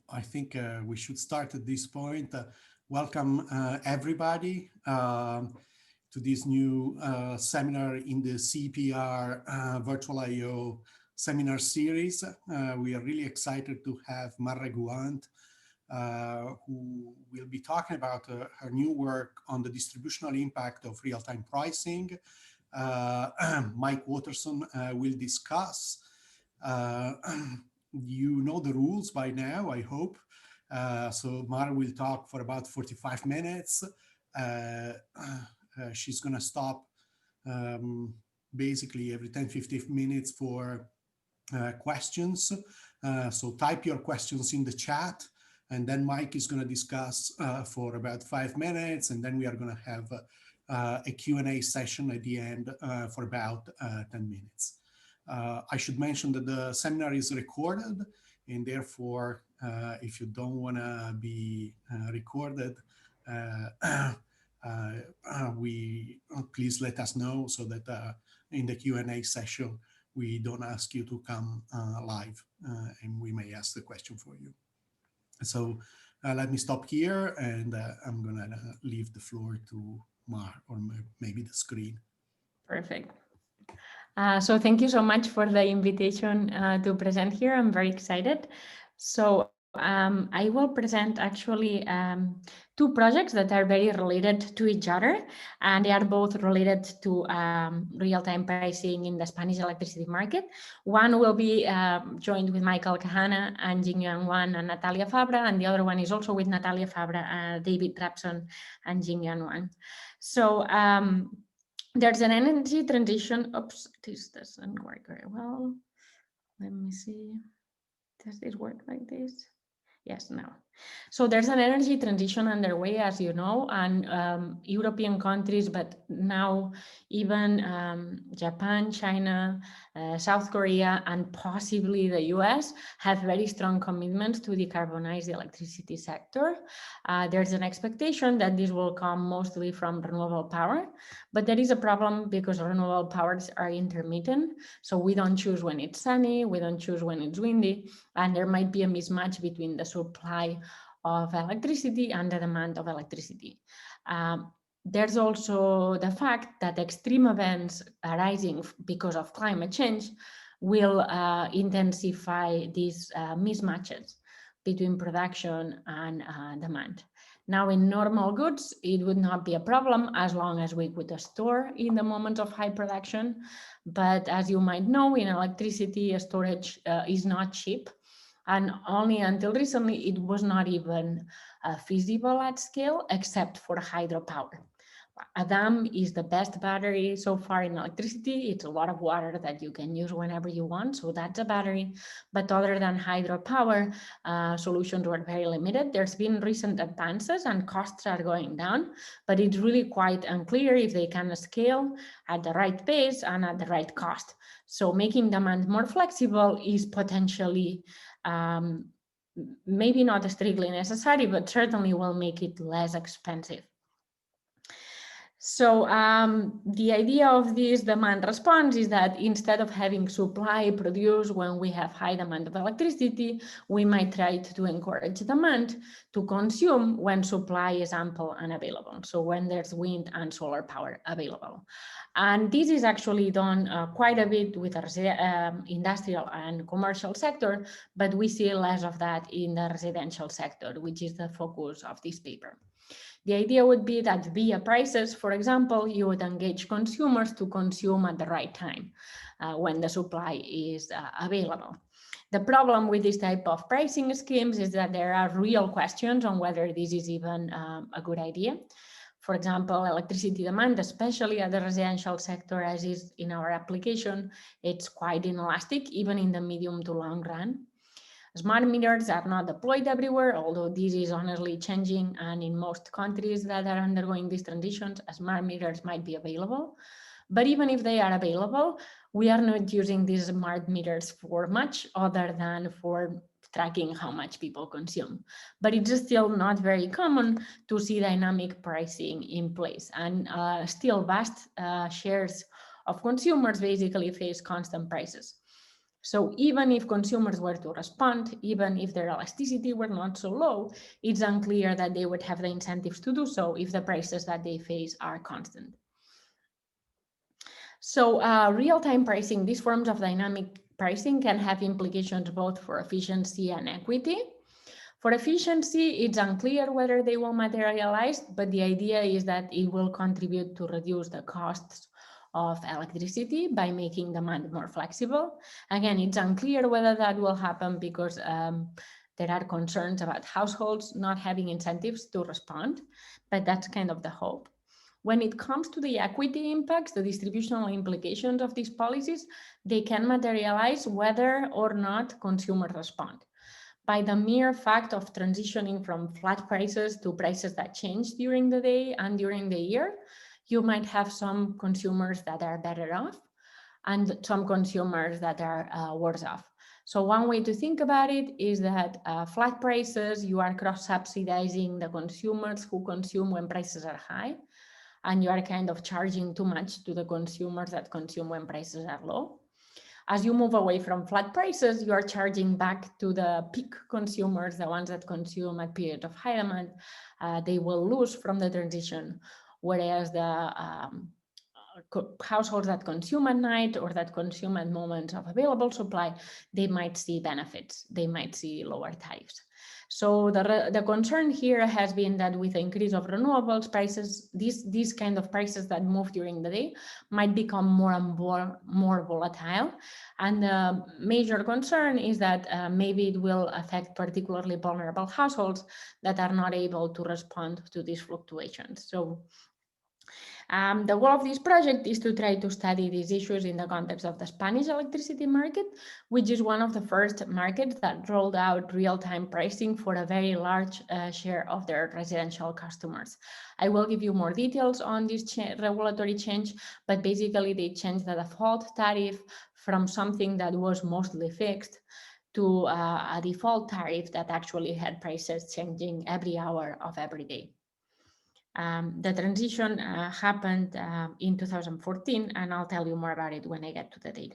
I think we should start at this point. Welcome everybody to this new seminar in the CEPR Virtual I/O seminar series. We are really excited to have Reguant, who will be talking about her new work on the distributional impact of real-time pricing. Mike Watterson will discuss. You know the rules by now, I hope. So Mara will talk for about 45 minutes. She's going to stop basically every 10-15 minutes for questions. So type your questions in the chat, and then Mike is going to discuss for about 5 minutes, and then we are going to have a Q&A session at the end for about 10 minutes. I should mention that the seminar is recorded, and therefore, if you don't want to be recorded, please let us know so that in the Q&A session, we don't ask you to come live, and we may ask the question for you. So let me stop here, and I'm going to leave the floor to Mar, or maybe the screen. Perfect. So thank you so much for the invitation to present here. I'm very excited. So I will present actually two projects that are very related to each other, and they are both related to real-time pricing in the Spanish electricity market. One will be joined with Michael Kahana and Jingyuan Wan and Natalia Fabra, and the other one is also with Natalia Fabra, David Rapson, and Jingyuan Wan. So there's an energy transition. Oops, this doesn't work very well. Let me see. Does this work like this? Yes, no. So there's an energy transition underway, as you know, and European countries, but now even Japan, China, South Korea, and possibly the US have very strong commitments to decarbonize the electricity sector. There's an expectation that this will come mostly from renewable power, but there is a problem because renewable powers are intermittent. So we don't choose when it's sunny, we don't choose when it's windy, and there might be a mismatch between the supply of electricity and the demand of electricity. There's also the fact that extreme events arising because of climate change will intensify these mismatches between production and demand. Now, in normal goods, it would not be a problem as long as we could store in the moment of high production. But as you might know, in electricity, storage is not cheap. And only until recently, it was not even feasible at scale, except for hydropower. A dam is the best battery so far in electricity. It's a lot of water that you can use whenever you want, so that's a battery. But other than hydropower, solutions were very limited. There's been recent advances and costs are going down, but it's really quite unclear if they can scale at the right pace and at the right cost. So making demand more flexible is potentially maybe not strictly necessary, but certainly will make it less expensive. So the idea of this demand response is that instead of having supply produced when we have high demand of electricity, we might try to encourage demand to consume when supply is ample and available. So when there's wind and solar power available. And this is actually done quite a bit with the industrial and commercial sector, but we see less of that in the residential sector, which is the focus of this paper. The idea would be that via prices, for example, you would engage consumers to consume at the right time when the supply is available. The problem with this type of pricing schemes is that there are real questions on whether this is even a good idea. For example, electricity demand, especially at the residential sector, as is in our application, it's quite inelastic, even in the medium to long run. Smart meters are not deployed everywhere, although this is honestly changing, and in most countries that are undergoing these transitions, smart meters might be available. But even if they are available, we are not using these smart meters for much other than for tracking how much people consume. But it's still not very common to see dynamic pricing in place, and still vast shares of consumers basically face constant prices. So even if consumers were to respond, even if their elasticity were not so low, it's unclear that they would have the incentives to do so if the prices that they face are constant. So real-time pricing, these forms of dynamic pricing can have implications both for efficiency and equity. For efficiency, it's unclear whether they will materialize, but the idea is that it will contribute to reduce the costs of electricity by making demand more flexible. Again, it's unclear whether that will happen because there are concerns about households not having incentives to respond, but that's kind of the hope. When it comes to the equity impacts, the distributional implications of these policies, they can materialize whether or not consumers respond. By the mere fact of transitioning from flat prices to prices that change during the day and during the year, you might have some consumers that are better off and some consumers that are worse off. So one way to think about it is that flat prices, you are cross-subsidizing the consumers who consume when prices are high, and you are kind of charging too much to the consumers that consume when prices are low. As you move away from flat prices, you are charging back to the peak consumers, the ones that consume at periods of high demand. They will lose from the transition, whereas the households that consume at night or that consume at moments of available supply, they might see benefits, they might see lower tariffs. So the concern here has been that with the increase of renewables prices, these kind of prices that move during the day might become more and more volatile. And the major concern is that maybe it will affect particularly vulnerable households that are not able to respond to these fluctuations. So the goal of this project is to try to study these issues in the context of the Spanish electricity market, which is one of the first markets that rolled out real-time pricing for a very large share of their residential customers. I will give you more details on this regulatory change, but basically they changed the default tariff from something that was mostly fixed to a default tariff that actually had prices changing every hour of every day. The transition happened in 2014, and I'll tell you more about it when I get to the data.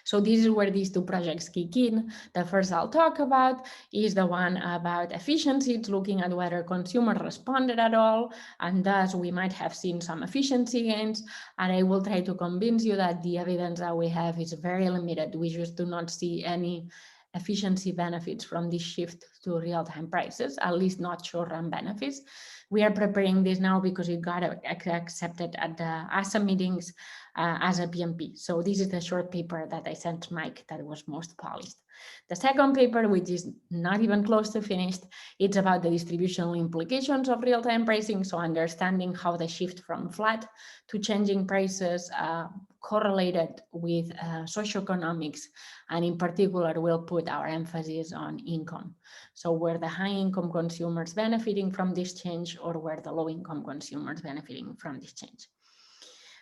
So this is where these two projects kick in. The first I'll talk about is the one about efficiency. It's looking at whether consumers responded at all, and thus we might have seen some efficiency gains. And I will try to convince you that the evidence that we have is very limited. We just do not see any efficiency benefits from this shift to real-time prices, at least not short-run benefits. We are preparing this now because it got accepted at the ASA meetings as a PMP. So this is the short paper that I sent Mike that was most polished. The second paper, which is not even close to finished, it's about the distributional implications of real-time pricing. So understanding how the shift from flat to changing prices correlated with socioeconomics, and in particular, we'll put our emphasis on income. So were the high-income consumers benefiting from this change, or were the low-income consumers benefiting from this change?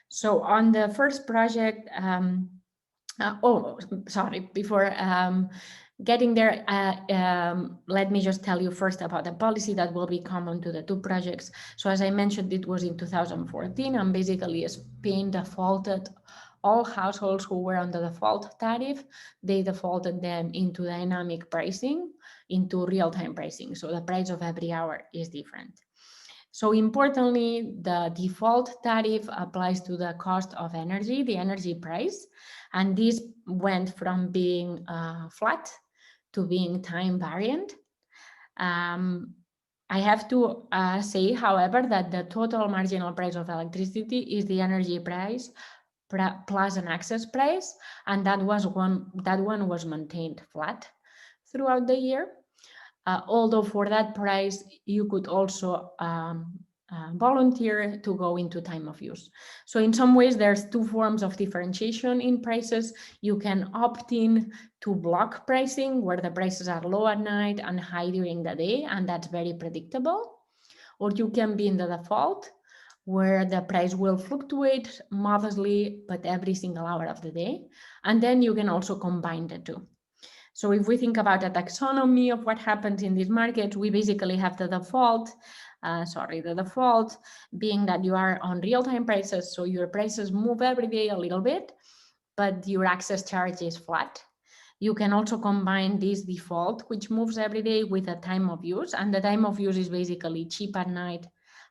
So on the first project, before getting there, let me just tell you first about the policy that will be common to the two projects. So as I mentioned, it was in 2014, and basically Spain defaulted all households who were on the default tariff. They defaulted them into dynamic pricing, into real-time pricing. So the price of every hour is different. So importantly, the default tariff applies to the cost of energy, the energy price, and this went from being flat to being time variant. I have to say, however, that the total marginal price of electricity is the energy price plus an access price, and that one was maintained flat throughout the year. Although for that price, you could also volunteer to go into time of use. So in some ways, there's two forms of differentiation in prices. You can opt in to block pricing, where the prices are low at night and high during the day, and that's very predictable. Or you can be in the default, where the price will fluctuate modestly, but every single hour of the day. And then you can also combine the two. So if we think about a taxonomy of what happens in these markets, we basically have the default, the default being that you are on real-time prices. So your prices move every day a little bit, but your access charge is flat. You can also combine this default, which moves every day, with a time of use. And the time of use is basically cheap at night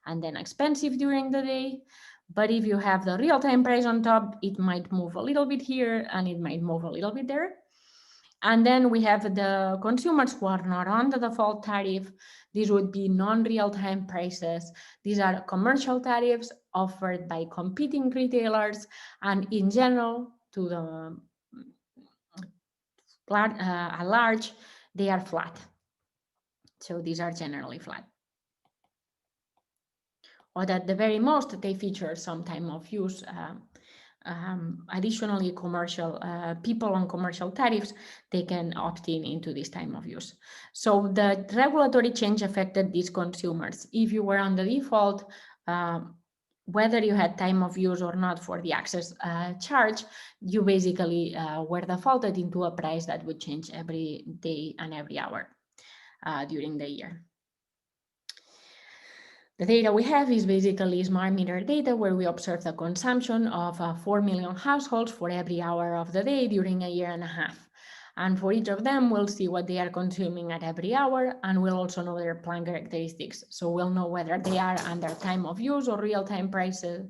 and then expensive during the day. But if you have the real-time price on top, it might move a little bit here and it might move a little bit there. And then we have the consumers who are not on the default tariff. These would be non-real-time prices. These are commercial tariffs offered by competing retailers, and in general, to the at large, they are flat. So these are generally flat. Or at the very most, they feature some time of use. Additionally, commercial people on commercial tariffs, they can opt into this time of use. So the regulatory change affected these consumers. If you were on the default, whether you had time of use or not for the access charge, you basically were defaulted into a price that would change every day and every hour during the year. The data we have is basically smart meter data, where we observe the consumption of 4 million households for every hour of the day during a year and a half. And for each of them, we'll see what they are consuming at every hour, and we'll also know their plan characteristics. So we'll know whether they are under time of use or real-time prices.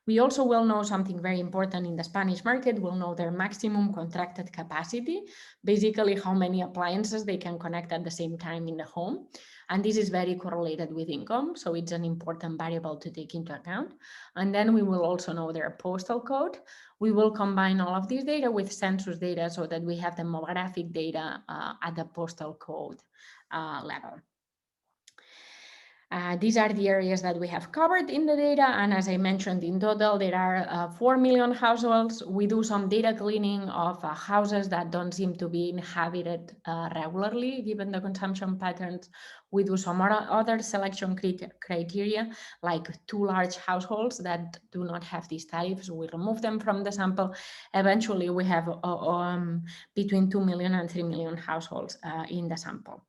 We also will know something very important in the Spanish market. We'll know their maximum contracted capacity, basically how many appliances they can connect at the same time in the home. And this is very correlated with income, so it's an important variable to take into account. And then we will also know their postal code. We will combine all of this data with census data so that we have demographic data at the postal code level. These are the areas that we have covered in the data. And as I mentioned, in total, there are 4 million households. We do some data cleaning of houses that don't seem to be inhabited regularly, given the consumption patterns. We do some other selection criteria, like 2 large households that do not have these tariffs. We remove them from the sample. Eventually, we have between 2 million and 3 million households in the sample.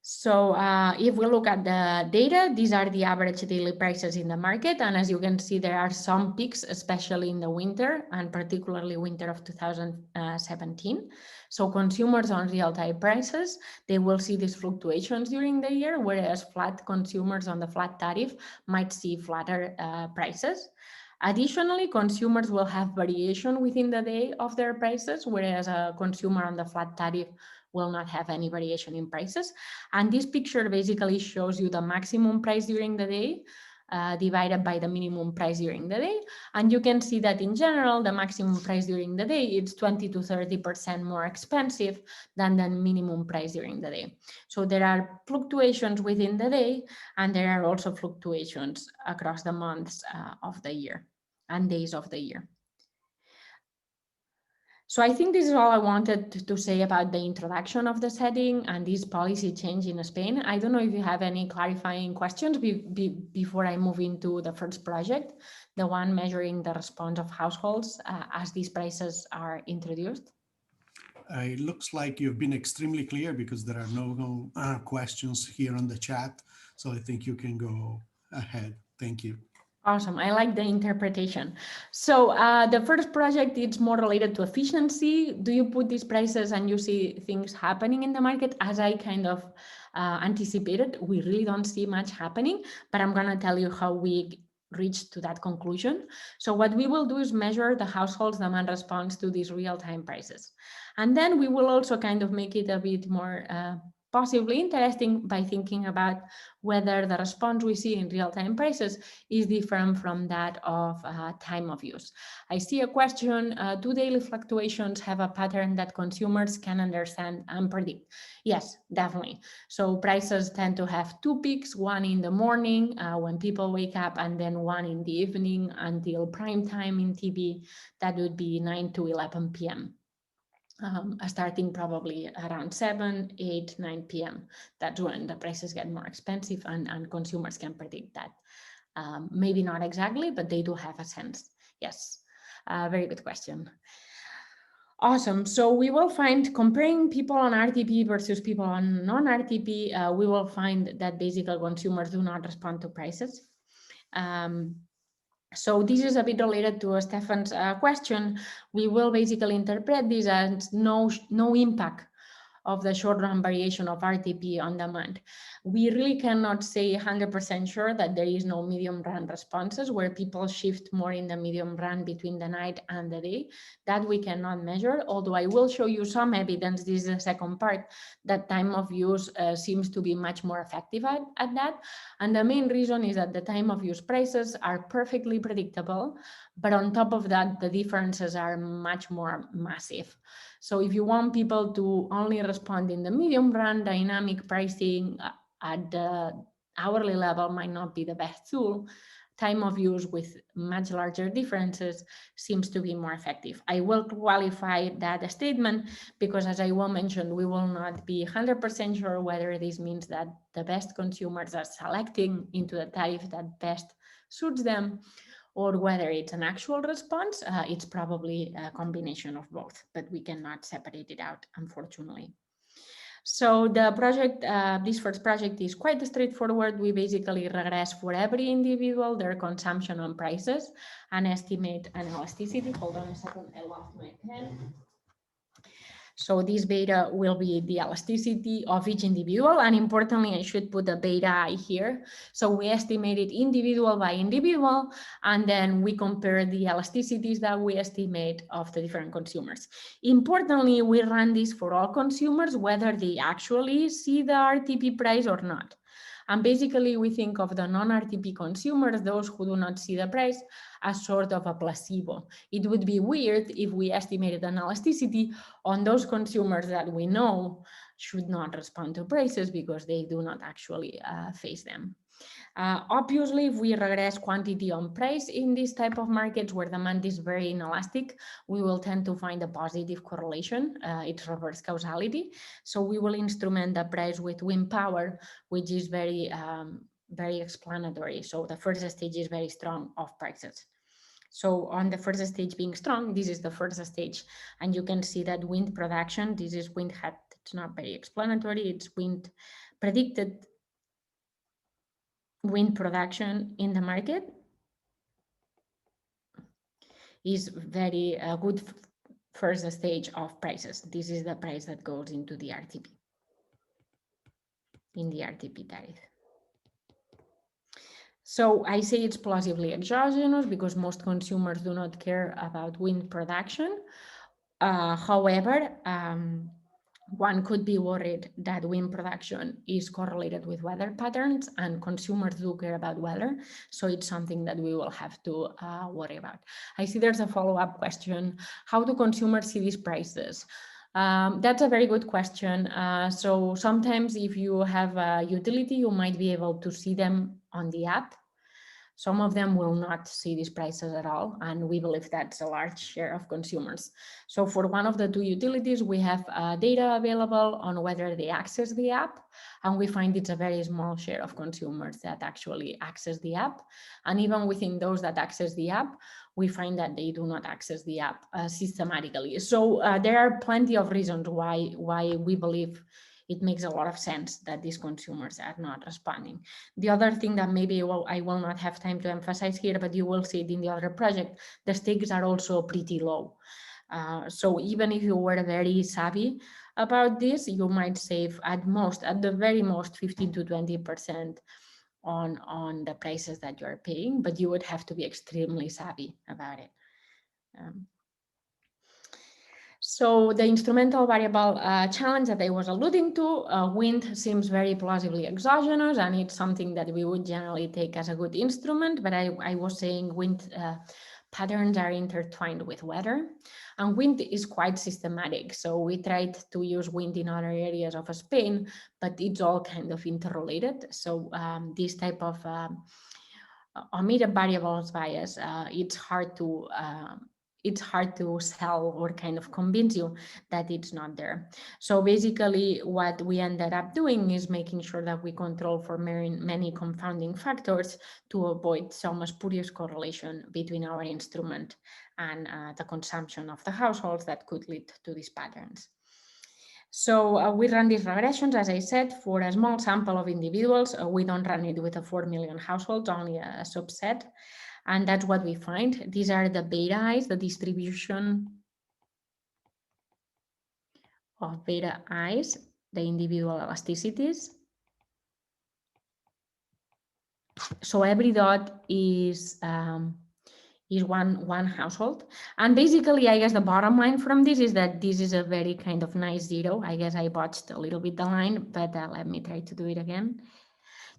So if we look at the data, these are the average daily prices in the market. And as you can see, there are some peaks, especially in the winter, and particularly winter of 2017. So consumers on real-time prices, they will see these fluctuations during the year, whereas flat consumers on the flat tariff might see flatter prices. Additionally, consumers will have variation within the day of their prices, whereas a consumer on the flat tariff will not have any variation in prices. And this picture basically shows you the maximum price during the day divided by the minimum price during the day. And you can see that in general, the maximum price during the day is 20 to 30% more expensive than the minimum price during the day. So there are fluctuations within the day, and there are also fluctuations across the months of the year and days of the year. So I think this is all I wanted to say about the introduction of the setting and this policy change in Spain. I don't know if you have any clarifying questions before I move into the first project, the one measuring the response of households as these prices are introduced. It looks like you've been extremely clear because there are no questions here on the chat. So I think you can go ahead. Thank you. Awesome. I like the interpretation. So the first project is more related to efficiency. Do you put these prices and you see things happening in the market? As I kind of anticipated, we really don't see much happening, but I'm going to tell you how we reached to that conclusion. So what we will do is measure the household's demand response to these real-time prices. And then we will also kind of make it a bit more possibly interesting by thinking about whether the response we see in real-time prices is different from that of time of use. I see a question, do daily fluctuations have a pattern that consumers can understand and predict? Yes, definitely. So prices tend to have 2 peaks, one in the morning when people wake up, and then one in the evening until prime time in TV. That would be 9 to 11 p.m. Starting probably around 7, 8, 9 p.m. That's when the prices get more expensive and consumers can predict that. Maybe not exactly, but they do have a sense. Yes, very good question. Awesome. So we will find, comparing people on RTP versus people on non-RTP, we will find that basically consumers do not respond to prices. So this is a bit related to Stefan's question. We will basically interpret this as no impact of the short-run variation of RTP on demand. We really cannot say 100% sure that there is no medium run responses where people shift more in the medium run between the night and the day. That we cannot measure, although I will show you some evidence, this is the second part, that time of use seems to be much more effective at that. And the main reason is that the time of use prices are perfectly predictable, but on top of that, the differences are much more massive. So if you want people to only respond in the medium run, dynamic pricing at the hourly level might not be the best tool. Time of use with much larger differences seems to be more effective. I will qualify that statement because, as I will mention, we will not be 100% sure whether this means that the best consumers are selecting into the tariff that best suits them, or whether it's an actual response. It's probably a combination of both, but we cannot separate it out, unfortunately. So the project, this first project is quite straightforward. We basically regress for every individual, their consumption and prices, and estimate an elasticity. Hold on a second, I lost my pen. So this beta will be the elasticity of each individual. And importantly, I should put the beta here. So we estimate it individual by individual, and then we compare the elasticities that we estimate of the different consumers. Importantly, we run this for all consumers, whether they actually see the RTP price or not. And basically, we think of the non-RTP consumers, those who do not see the price, as sort of a placebo. It would be weird if we estimated an elasticity on those consumers that we know should not respond to prices because they do not actually face them. Obviously, if we regress quantity on price in this type of markets where demand is very inelastic, we will tend to find a positive correlation. It's reverse causality. So we will instrument the price with wind power, which is very explanatory. So the first stage is very strong of prices. So on the first stage being strong, this is the first stage. And you can see that wind production, this is wind hat, it's not very explanatory, it's wind predicted wind production in the market is very good first stage of prices. This is the price that goes into the RTP, in the RTP tariff. So I say it's plausibly exogenous because most consumers do not care about wind production. However, one could be worried that wind production is correlated with weather patterns, and consumers do care about weather. So it's something that we will have to worry about. I see there's a follow-up question. How do consumers see these prices? That's a very good question. So sometimes if you have a utility, you might be able to see them on the app. Some of them will not see these prices at all, and we believe that's a large share of consumers. So for one of the two utilities, we have data available on whether they access the app, and we find it's a very small share of consumers that actually access the app. And even within those that access the app, we find that they do not access the app systematically. So there are plenty of reasons why we believe it makes a lot of sense that these consumers are not responding. The other thing that maybe I will not have time to emphasize here, but you will see it in the other project, the stakes are also pretty low. So even if you were very savvy about this, you might save at the very most, 15 to 20% on the prices that you're paying, but you would have to be extremely savvy about it. So the instrumental variable challenge that I was alluding to, wind seems very plausibly exogenous, and it's something that we would generally take as a good instrument, but I was saying wind patterns are intertwined with weather, and wind is quite systematic. So we tried to use wind in other areas of Spain, but it's all kind of interrelated. So this type of omitted variables bias, it's hard to sell or kind of convince you that it's not there. So basically what we ended up doing is making sure that we control for many confounding factors to avoid some spurious correlation between our instrument and the consumption of the households that could lead to these patterns. So we run these regressions, as I said, for a small sample of individuals. We don't run it with a 4 million households, only a subset. And that's what we find. These are the beta i's, the distribution of beta i's, the individual elasticities. So every dot is one household. And basically, I guess the bottom line from this is that this is a very kind of nice zero. I guess I botched a little bit the line, but let me try to do it again.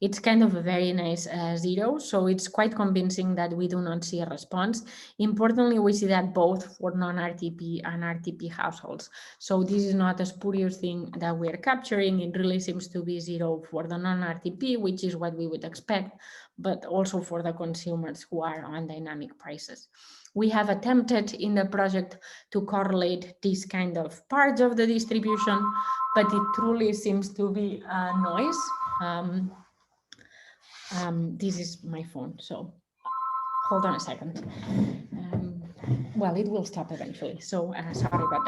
It's kind of a very nice zero, so it's quite convincing that we do not see a response. Importantly, we see that both for non-RTP and RTP households. So this is not a spurious thing that we're capturing. It really seems to be zero for the non-RTP, which is what we would expect, but also for the consumers who are on dynamic prices. We have attempted in the project to correlate these kind of parts of the distribution, but it truly seems to be a noise. This is my phone, so hold on a second. Well, it will stop eventually, so sorry about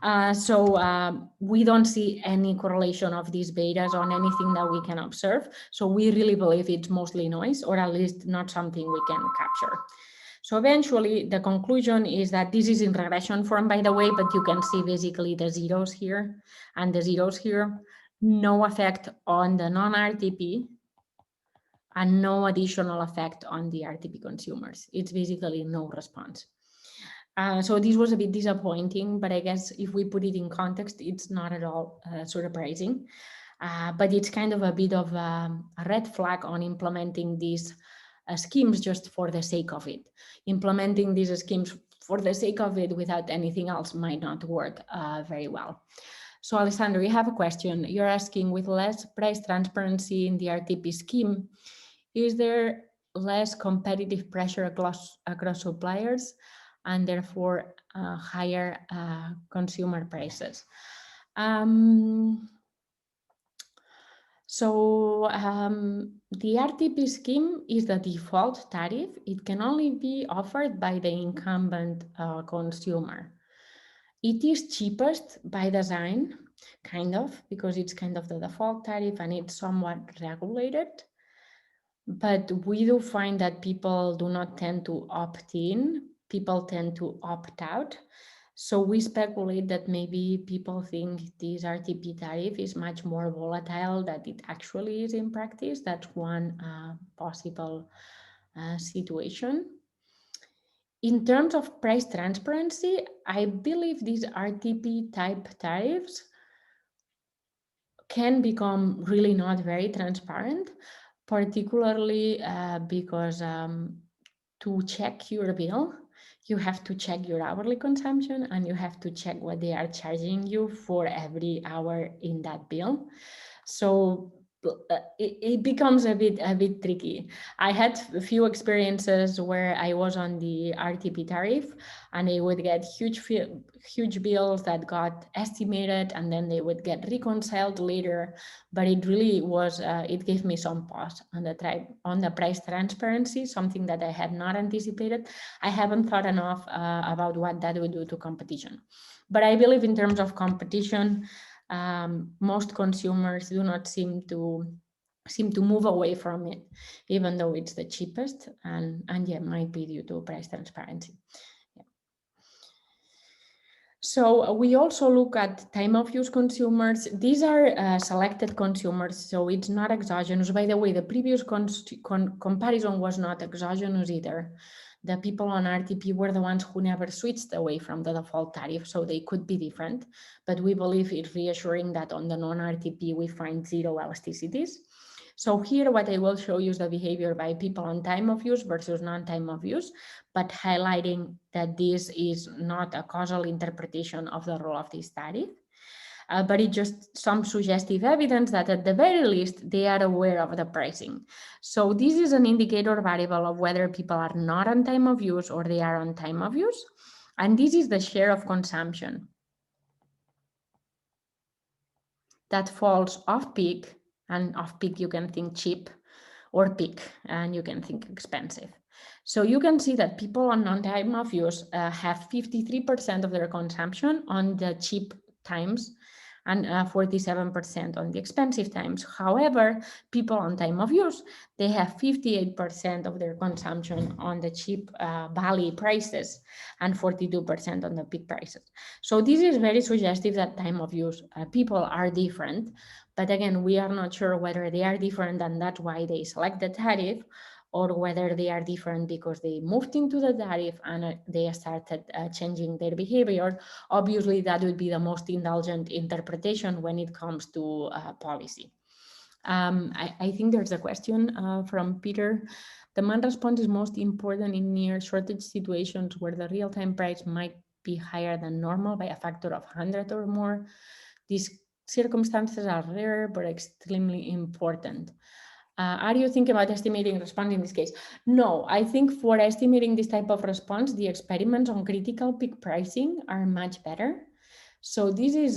that. We don't see any correlation of these betas on anything that we can observe. So we really believe it's mostly noise, or at least not something we can capture. So eventually the conclusion is that this is in regression form, by the way, but you can see basically the zeros here and the zeros here, no effect on the non-RTP, and no additional effect on the RTP consumers. It's basically no response. So this was a bit disappointing, but I guess if we put it in context, it's not at all surprising. But it's kind of a bit of a red flag on implementing these schemes just for the sake of it. Implementing these schemes for the sake of it without anything else might not work very well. So Alessandro, you have a question. You're asking, with less price transparency in the RTP scheme, is there less competitive pressure across suppliers and therefore higher consumer prices? The RTP scheme is the default tariff. It can only be offered by the incumbent consumer. It is cheapest by design, kind of, because it's kind of the default tariff and it's somewhat regulated. But we do find that people do not tend to opt in, people tend to opt out. So we speculate that maybe people think this RTP tariff is much more volatile than it actually is in practice. That's one possible situation. In terms of price transparency, I believe these RTP type tariffs can become really not very transparent, particularly because to check your bill, you have to check your hourly consumption and you have to check what they are charging you for every hour in that bill. So it becomes a bit tricky. I had a few experiences where I was on the RTP tariff and I would get huge bills that got estimated and then they would get reconciled later. But it really was, it gave me some pause on the price transparency, something that I had not anticipated. I haven't thought enough about what that would do to competition. But I believe in terms of competition, most consumers do not seem to move away from it, even though it's the cheapest, and yeah, might be due to price transparency. Yeah. So we also look at time of use consumers. These are selected consumers, so it's not exogenous. By the way, the previous comparison was not exogenous either. The people on RTP were the ones who never switched away from the default tariff, so they could be different. But we believe it's reassuring that on the non-RTP, we find zero elasticities. So here, what I will show you is the behavior by people on time of use versus non-time of use, but highlighting that this is not a causal interpretation of the role of this tariff. But it's just some suggestive evidence that at the very least, they are aware of the pricing. So this is an indicator variable of whether people are not on time of use or they are on time of use. And this is the share of consumption that falls off peak, and off peak you can think cheap, or peak and you can think expensive. So you can see that people on non-time of use have 53% of their consumption on the cheap times, and 47% on the expensive times. However, people on time of use, they have 58% of their consumption on the cheap valley prices and 42% on the peak prices. So this is very suggestive that time of use people are different. But again, we are not sure whether they are different and that's why they select the tariff, or whether they are different because they moved into the tariff and they started changing their behavior. Obviously, that would be the most indulgent interpretation when it comes to policy. I think there's a question from Peter. Demand response is most important in near shortage situations where the real-time price might be higher than normal by a factor of 100 or more. These circumstances are rare but extremely important. Are you thinking about estimating response in this case? No, I think for estimating this type of response, the experiments on critical peak pricing are much better. So this is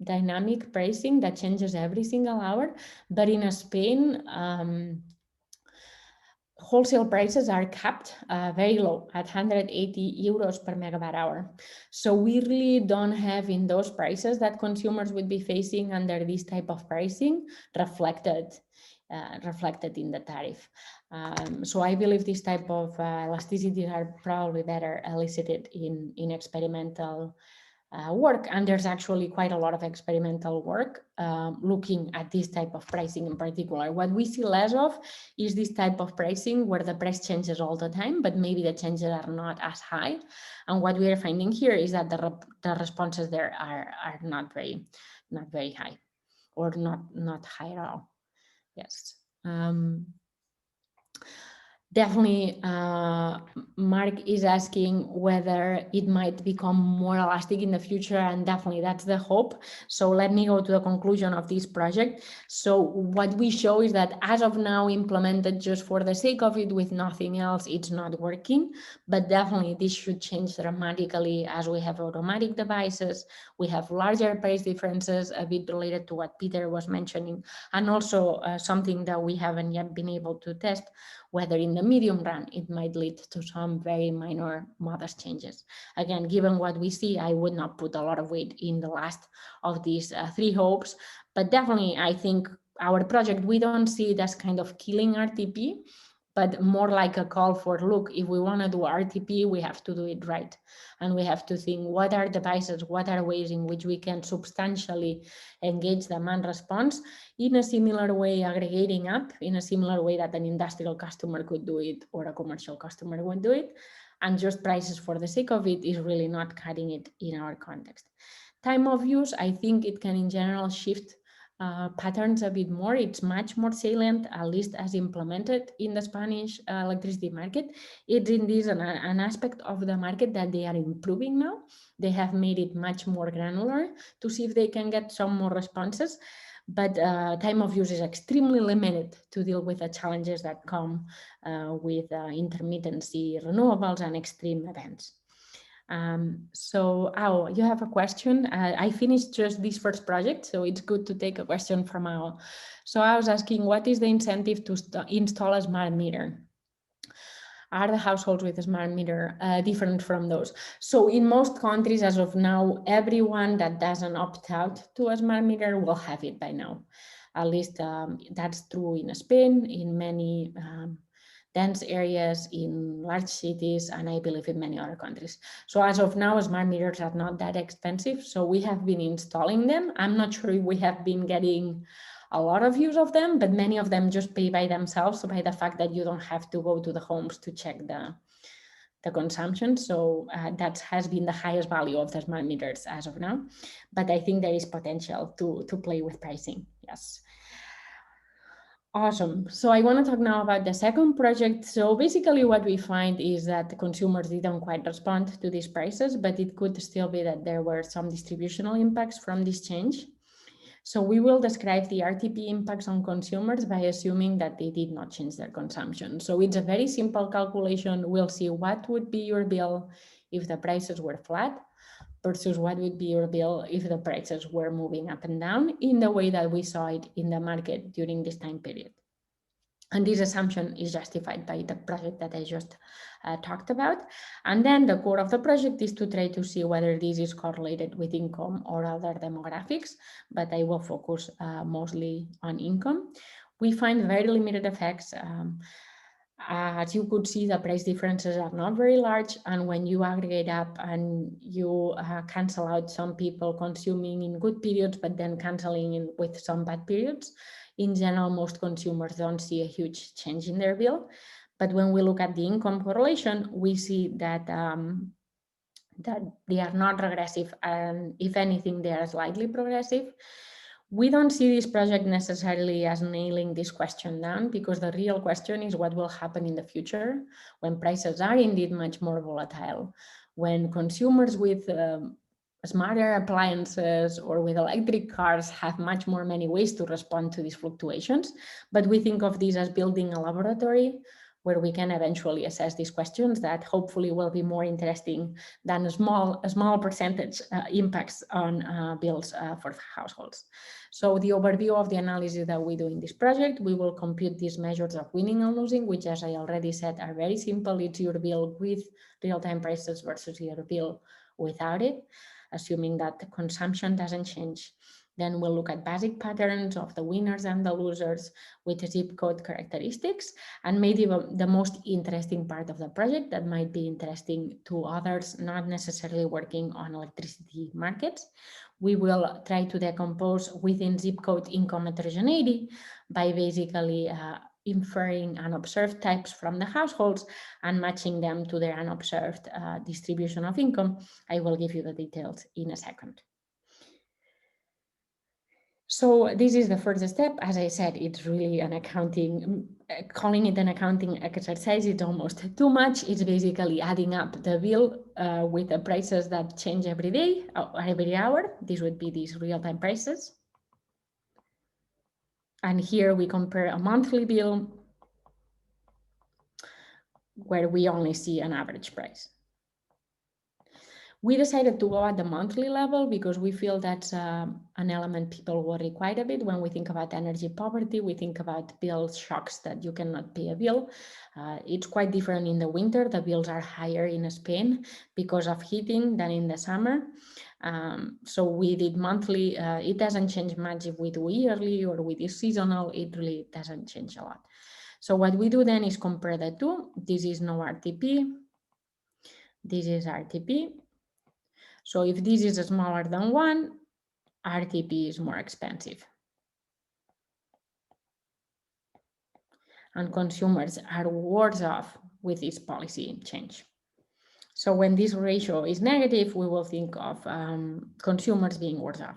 dynamic pricing that changes every single hour, but in Spain, wholesale prices are capped very low at 180 euros per megawatt hour. So we really don't have in those prices that consumers would be facing under this type of pricing reflected in the tariff. So I believe this type of elasticities are probably better elicited in experimental work, and there's actually quite a lot of experimental work looking at this type of pricing in particular. What we see less of is this type of pricing where the price changes all the time, but maybe the changes are not as high. And what we are finding here is that the responses there are not very high, or not high at all. Yes. Definitely, Mark is asking whether it might become more elastic in the future, and definitely that's the hope. So let me go to the conclusion of this project. So what we show is that as of now, implemented just for the sake of it with nothing else, it's not working. But definitely this should change dramatically as we have automatic devices, we have larger price differences, a bit related to what Peter was mentioning, and also something that we haven't yet been able to test, whether in the medium run it might lead to some very minor modest changes. Again, given what we see, I would not put a lot of weight in the last of these three hopes, but definitely I think our project, we don't see it as kind of killing RTP, but more like a call for, look, if we want to do RTP, we have to do it right. And we have to think, what are devices, what are ways in which we can substantially engage demand response in a similar way, aggregating up in a similar way that an industrial customer could do it or a commercial customer would do it. And just prices for the sake of it is really not cutting it in our context. Time of use, I think it can in general shift patterns a bit more. It's much more salient, at least as implemented in the Spanish electricity market. It's indeed an aspect of the market that they are improving now. They have made it much more granular to see if they can get some more responses. But time of use is extremely limited to deal with the challenges that come with intermittency, renewables, and extreme events. So, Ao, you have a question. I finished just this first project, so it's good to take a question from Ao. So I was asking, what is the incentive to install a smart meter? Are the households with a smart meter different from those? So in most countries, as of now, everyone that doesn't opt out to a smart meter will have it by now. At least that's true in Spain, in many dense areas, in large cities, and I believe in many other countries. So as of now, smart meters are not that expensive. So we have been installing them. I'm not sure if we have been getting a lot of use of them, but many of them just pay by themselves by the fact that you don't have to go to the homes to check the consumption. So that has been the highest value of the smart meters as of now. But I think there is potential to play with pricing. Yes. Awesome. So I want to talk now about the second project. So basically what we find is that the consumers didn't quite respond to these prices, but it could still be that there were some distributional impacts from this change. So we will describe the RTP impacts on consumers by assuming that they did not change their consumption. So it's a very simple calculation. We'll see what would be your bill if the prices were flat versus what would be your bill if the prices were moving up and down in the way that we saw it in the market during this time period. And this assumption is justified by the project that I just talked about. And then the core of the project is to try to see whether this is correlated with income or other demographics, but I will focus mostly on income. We find very limited effects. As you could see, the price differences are not very large. And when you aggregate up and you cancel out some people consuming in good periods, but then canceling in with some bad periods, in general, most consumers don't see a huge change in their bill. But when we look at the income correlation, we see that that they are not regressive, and if anything, they are slightly progressive. We don't see this project necessarily as nailing this question down, because the real question is what will happen in the future when prices are indeed much more volatile, when consumers with smarter appliances or with electric cars have much more many ways to respond to these fluctuations. But we think of this as building a laboratory where we can eventually assess these questions that hopefully will be more interesting than a small percentage impacts on bills for households. So the overview of the analysis that we do in this project, we will compute these measures of winning and losing, which, as I already said, are very simple. It's your bill with real-time prices versus your bill without it, assuming that the consumption doesn't change. Then we'll look at basic patterns of the winners and the losers with zip code characteristics. And maybe the most interesting part of the project that might be interesting to others not necessarily working on electricity markets, we will try to decompose within zip code income heterogeneity by basically inferring unobserved types from the households and matching them to their unobserved distribution of income. I will give you the details in a second. So this is the first step. As I said, it's really an accounting, calling it an accounting exercise, it's almost too much. It's basically adding up the bill with the prices that change every day or every hour. This would be these real-time prices. And here we compare a monthly bill where we only see an average price. We decided to go at the monthly level because we feel that's an element people worry quite a bit. When we think about energy poverty, we think about bill shocks that you cannot pay a bill. It's quite different in the winter. The bills are higher in Spain because of heating than in the summer. So we did monthly. It doesn't change much if we do yearly or we do seasonal. It really doesn't change a lot. So what we do then is compare the two. This is no RTP. This is RTP. So if this is smaller than 1, RTP is more expensive. And consumers are worse off with this policy change. So when this ratio is negative, we will think of consumers being worse off.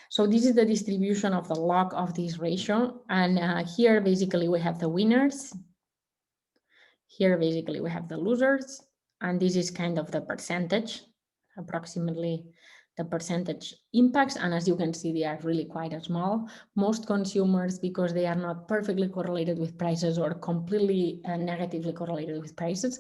So this is the distribution of the log of this ratio. And here, basically, we have the winners. Here, basically, we have the losers. And this is kind of the percentage, approximately the percentage impacts. And as you can see, they are really quite small. Most consumers, because they are not perfectly correlated with prices or completely negatively correlated with prices,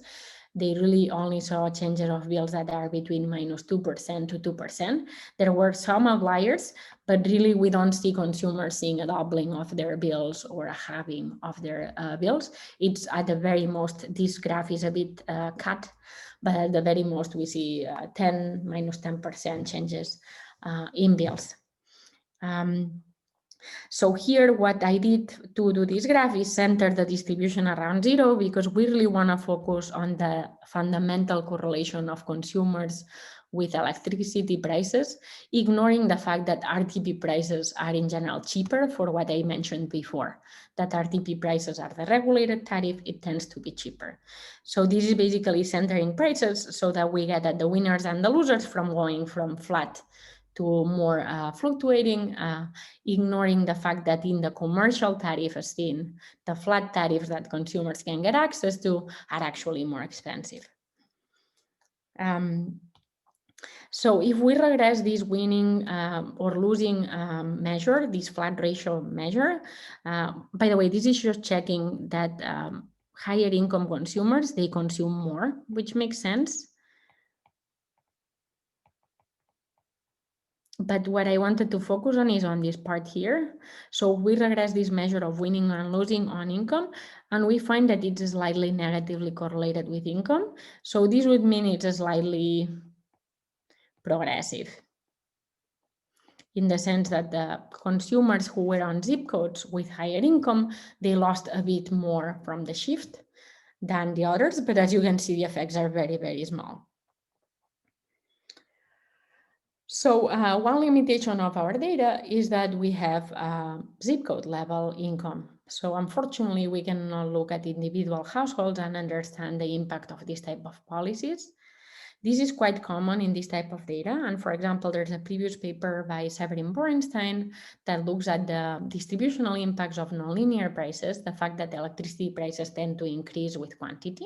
they really only saw changes of bills that are between -2% to 2%. There were some outliers, but really we don't see consumers seeing a doubling of their bills or a halving of their bills. It's at the very most, this graph is a bit cut, but at the very most we see -10% changes in bills. So here, what I did to do this graph is center the distribution around 0, because we really want to focus on the fundamental correlation of consumers with electricity prices, ignoring the fact that RTP prices are in general cheaper for what I mentioned before, that RTP prices are the regulated tariff, it tends to be cheaper. So this is basically centering prices so that we get at the winners and the losers from going from flat to more fluctuating, ignoring the fact that in the commercial tariff scene, the flat tariffs that consumers can get access to are actually more expensive. So if we regress this winning or losing measure, this flat ratio measure, by the way, this is just checking that higher income consumers, they consume more, which makes sense. But what I wanted to focus on is on this part here. So we regress this measure of winning and losing on income, and we find that it's slightly negatively correlated with income. So this would mean it's slightly progressive, in the sense that the consumers who were on zip codes with higher income, they lost a bit more from the shift than the others. But as you can see, the effects are very, very small. So one limitation of our data is that we have zip code level income. So unfortunately, we cannot look at individual households and understand the impact of this type of policies. This is quite common in this type of data. And for example, there's a previous paper by Severin Borenstein that looks at the distributional impacts of nonlinear prices, the fact that electricity prices tend to increase with quantity.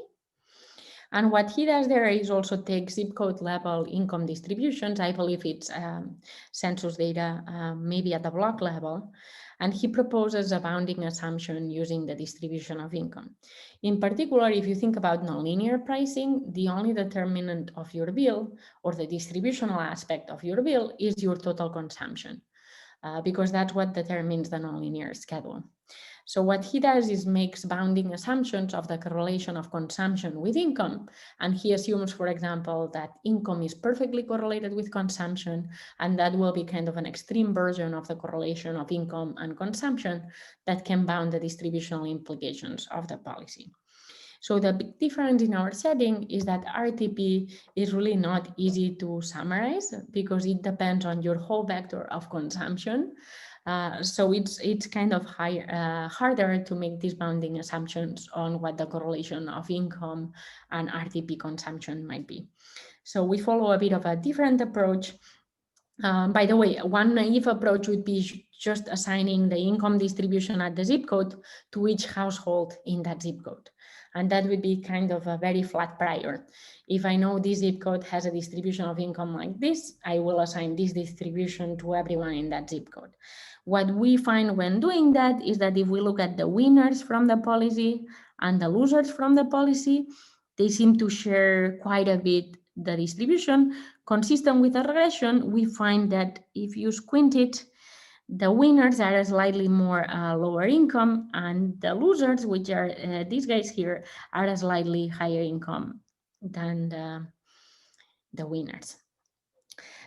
And what he does there is also take zip code level income distributions. I believe it's census data, maybe at the block level. And he proposes a bounding assumption using the distribution of income. In particular, if you think about nonlinear pricing, the only determinant of your bill or the distributional aspect of your bill is your total consumption, because that's what determines the nonlinear schedule. So what he does is makes bounding assumptions of the correlation of consumption with income. And he assumes, for example, that income is perfectly correlated with consumption, and that will be kind of an extreme version of the correlation of income and consumption that can bound the distributional implications of the policy. So the big difference in our setting is that RTP is really not easy to summarize because it depends on your whole vector of consumption. So it's kind of harder to make these bounding assumptions on what the correlation of income and RTP consumption might be. So we follow a bit of a different approach. By the way, one naive approach would be just assigning the income distribution at the zip code to each household in that zip code. And that would be kind of a very flat prior. If I know this zip code has a distribution of income like this, I will assign this distribution to everyone in that zip code. What we find when doing that is that if we look at the winners from the policy and the losers from the policy, they seem to share quite a bit the distribution. Consistent with the regression, we find that if you squint it, the winners are slightly more lower income, and the losers, which are these guys here, are a slightly higher income than the winners.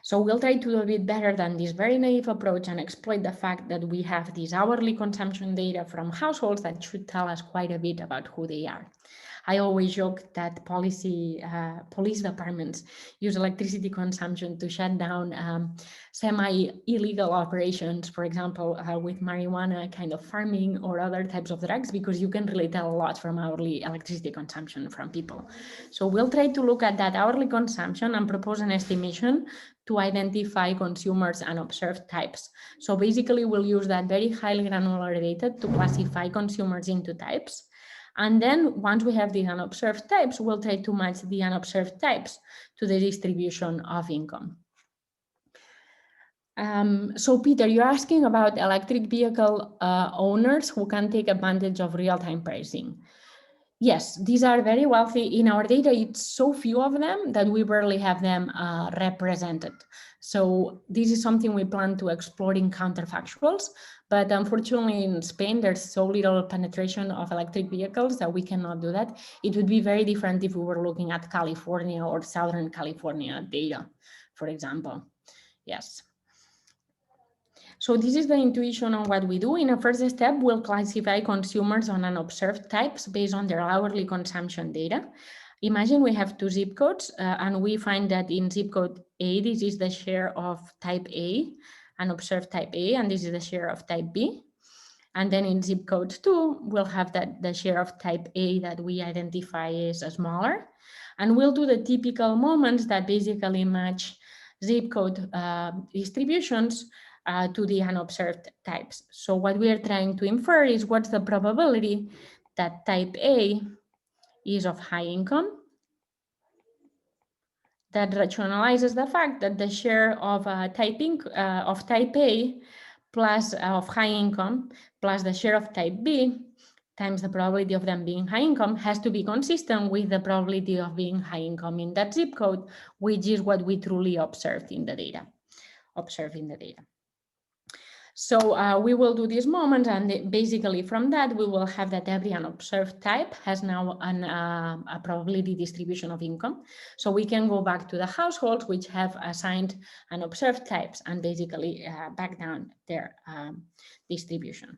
So we'll try to do a bit better than this very naive approach and exploit the fact that we have these hourly consumption data from households that should tell us quite a bit about who they are. I always joke that police departments use electricity consumption to shut down semi-illegal operations, for example, with marijuana kind of farming or other types of drugs, because you can really tell a lot from hourly electricity consumption from people. So we'll try to look at that hourly consumption and propose an estimation to identify consumers and observed types. So basically, we'll use that very highly granular data to classify consumers into types. And then once we have the unobserved types, we'll try to match the unobserved types to the distribution of income. So Peter, you're asking about electric vehicle owners who can take advantage of real-time pricing. Yes, these are very wealthy. In our data, it's so few of them that we barely have them represented. So this is something we plan to explore in counterfactuals, but unfortunately in Spain, there's so little penetration of electric vehicles that we cannot do that. It would be very different if we were looking at California or Southern California data, for example. Yes. So this is the intuition on what we do. In a first step, we'll classify consumers on unobserved types based on their hourly consumption data. Imagine we have two zip codes and we find that in zip code A, this is the share of type A, unobserved type A, and this is the share of type B. And then in zip code 2, we'll have that the share of type A that we identify as smaller. And we'll do the typical moments that basically match zip code distributions to the unobserved types. So what we are trying to infer is what's the probability that type A is of high income. That rationalizes the fact that the share of type A plus of high income plus the share of type B times the probability of them being high income has to be consistent with the probability of being high income in that zip code, which is what we truly observed in the data. observed in the data. So we will do these moments, and basically from that, we will have that every unobserved type has now a probability distribution of income. So we can go back to the households which have assigned unobserved types and basically back down their distribution.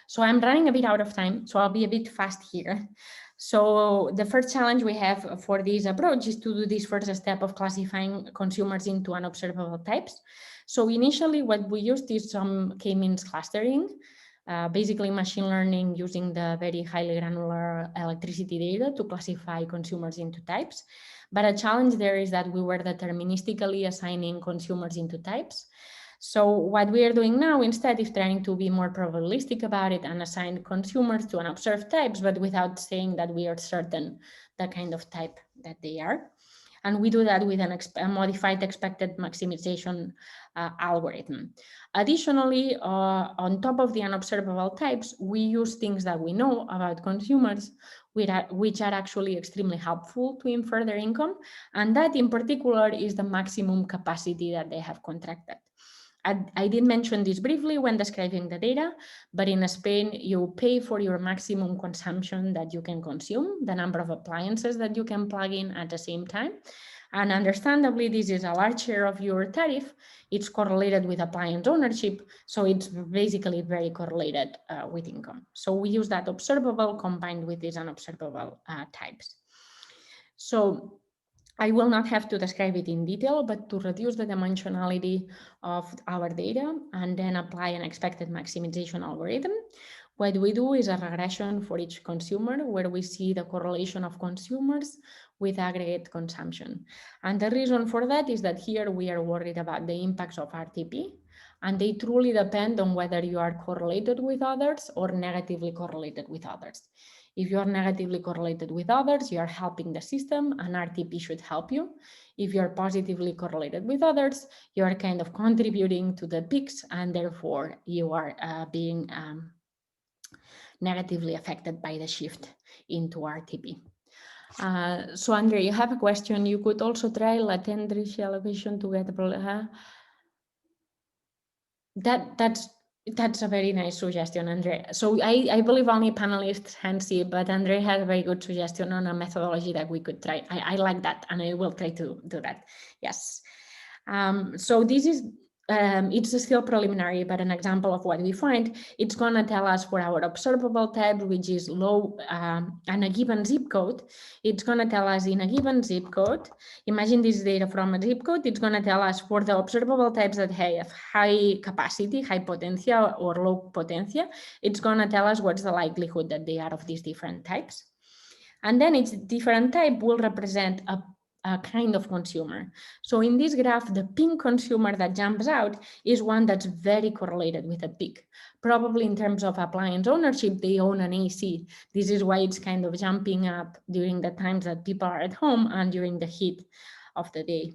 So I'm running a bit out of time, so I'll be a bit fast here. So the first challenge we have for this approach is to do this first step of classifying consumers into unobservable types. So initially what we used is some k-means clustering, basically machine learning using the very highly granular electricity data to classify consumers into types. But a challenge there is that we were deterministically assigning consumers into types. So what we are doing now instead is trying to be more probabilistic about it and assign consumers to unobserved types, but without saying that we are certain the kind of type that they are. And we do that with a modified expected maximization algorithm. Additionally, on top of the unobservable types, we use things that we know about consumers, which are actually extremely helpful to infer their income. And that in particular is the maximum capacity that they have contracted. I did mention this briefly when describing the data, but in Spain, you pay for your maximum consumption that you can consume, the number of appliances that you can plug in at the same time. And understandably, this is a large share of your tariff. It's correlated with appliance ownership. So it's basically very correlated with income. So we use that observable combined with these unobservable types. So I will not have to describe it in detail, but to reduce the dimensionality of our data and then apply an expected maximization algorithm, what we do is a regression for each consumer where we see the correlation of consumers with aggregate consumption. And the reason for that is that here we are worried about the impacts of RTP, and they truly depend on whether you are correlated with others or negatively correlated with others. If you are negatively correlated with others, you are helping the system and RTP should help you. If you are positively correlated with others, you are kind of contributing to the peaks and therefore you are being negatively affected by the shift into RTP. So Andre, you have a question. You could also try latent ratio allocation to get that's a very nice suggestion, Andre. So I believe only panelists can see, but Andre had a very good suggestion on a methodology that we could try. I like that, and I will try to do that. Yes. So this is, it's still preliminary, but an example of what we find. It's going to tell us for our observable type, which is low and a given zip code. It's going to tell us in a given zip code. Imagine this data from a zip code. It's going to tell us for the observable types that have high capacity, high potential, or low potential. It's going to tell us what's the likelihood that they are of these different types. And then each different type will represent a kind of consumer. So in this graph, the pink consumer that jumps out is one that's very correlated with a peak. Probably in terms of appliance ownership, they own an AC. This is why it's kind of jumping up during the times that people are at home and during the heat of the day.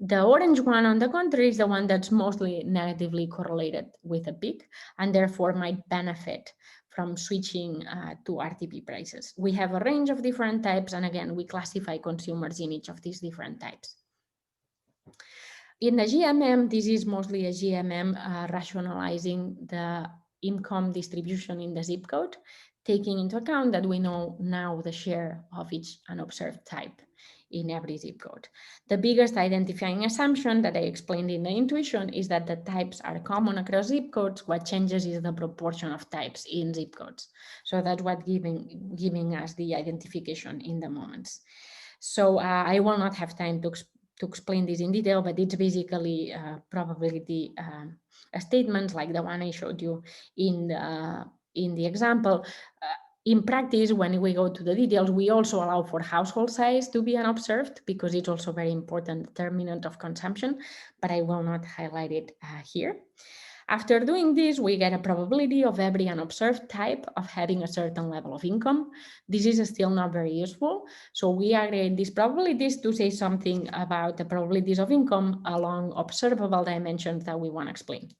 The orange one, on the contrary, is the one that's mostly negatively correlated with a peak and therefore might benefit from switching to RTP prices. We have a range of different types, and again, we classify consumers in each of these different types. In the GMM, this is mostly a GMM rationalizing the income distribution in the zip code, taking into account that we know now the share of each unobserved type in every zip code. The biggest identifying assumption that I explained in the intuition is that the types are common across zip codes. What changes is the proportion of types in zip codes. So that's what giving us the identification in the moments. So I will not have time to explain this in detail, but it's basically probability statements like the one I showed you in the example. In practice, when we go to the details, we also allow for household size to be unobserved because it's also a very important determinant of consumption, but I will not highlight it here. After doing this, we get a probability of every unobserved type of having a certain level of income. This is still not very useful. So we aggregate these probabilities to say something about the probabilities of income along observable dimensions that we want to explain.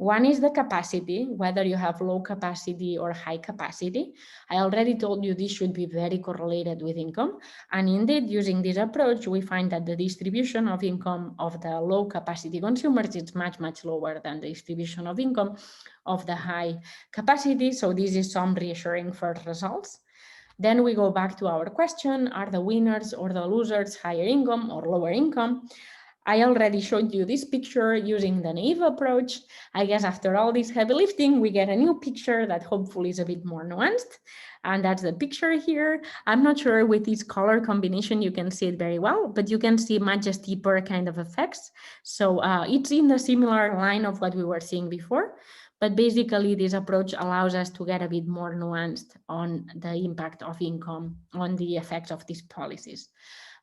One is the capacity, whether you have low capacity or high capacity. I already told you this should be very correlated with income. And indeed, using this approach, we find that the distribution of income of the low capacity consumers is much, much lower than the distribution of income of the high capacity. So this is some reassuring first results. Then we go back to our question, are the winners or the losers higher income or lower income? I already showed you this picture using the naive approach. I guess after all this heavy lifting, we get a new picture that hopefully is a bit more nuanced. And that's the picture here. I'm not sure with this color combination, you can see it very well, but you can see much steeper kind of effects. So it's in the similar line of what we were seeing before. But basically, this approach allows us to get a bit more nuanced on the impact of income on the effects of these policies.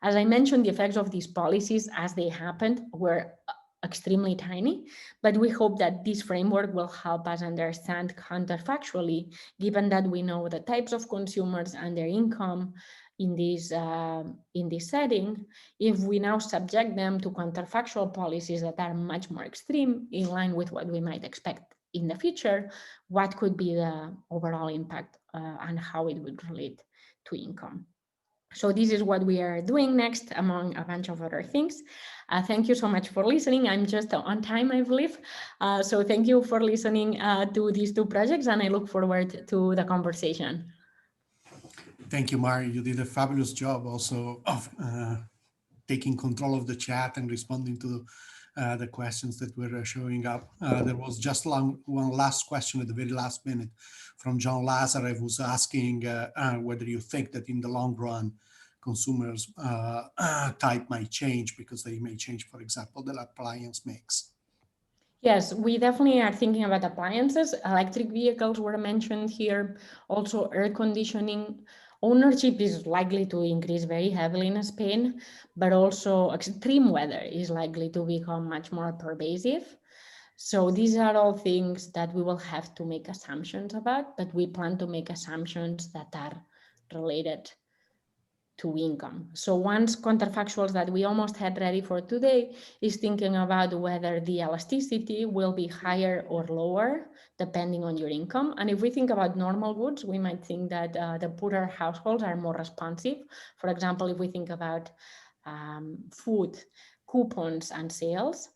As I mentioned, the effects of these policies as they happened were extremely tiny, but we hope that this framework will help us understand counterfactually, given that we know the types of consumers and their income in this setting, if we now subject them to counterfactual policies that are much more extreme, in line with what we might expect in the future, what could be the overall impact and how it would relate to income. So this is what we are doing next, among a bunch of other things. Thank you so much for listening. I'm just on time, I believe. So thank you for listening to these two projects, and I look forward to the conversation. Thank you, Mari. You did a fabulous job also of taking control of the chat and responding to the questions that were showing up. There was just one last question at the very last minute from John Lazarev, who's asking whether you think that in the long run, consumers type might change because they may change, for example, the appliance mix. Yes, we definitely are thinking about appliances. Electric vehicles were mentioned here. Also, air conditioning. Ownership is likely to increase very heavily in Spain, but also extreme weather is likely to become much more pervasive. So these are all things that we will have to make assumptions about, but we plan to make assumptions that are related to income. So one counterfactuals that we almost had ready for today is thinking about whether the elasticity will be higher or lower depending on your income. And if we think about normal goods, we might think that the poorer households are more responsive. For example, if we think about food, coupons and sales.